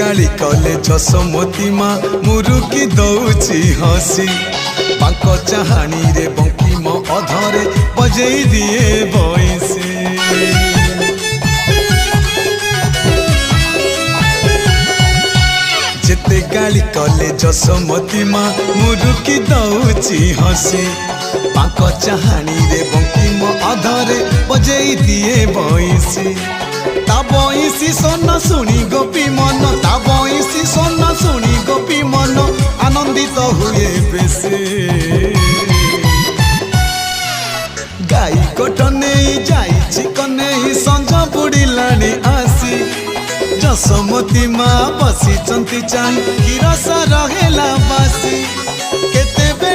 गाली कले जसमती माँ मुरुकी दौची हसी पाक चाहानी रे बंकिम अधरे बजई दिए बइसे जेते गाली कले जसमती माँ मुरुकी दौची हसी पाक चाहानी रे बंकिम अधरे बजई दिए बइसे ता बइसी सोन शुणी गोपी मन ता बइसी सोन शुणी गोपी मन आनंदित हुए बेसे गाई कोट नहीं जाई कने संज बुड़िलाणी आसी जसमती माँ बसी चाही गिरस रहेला बासी।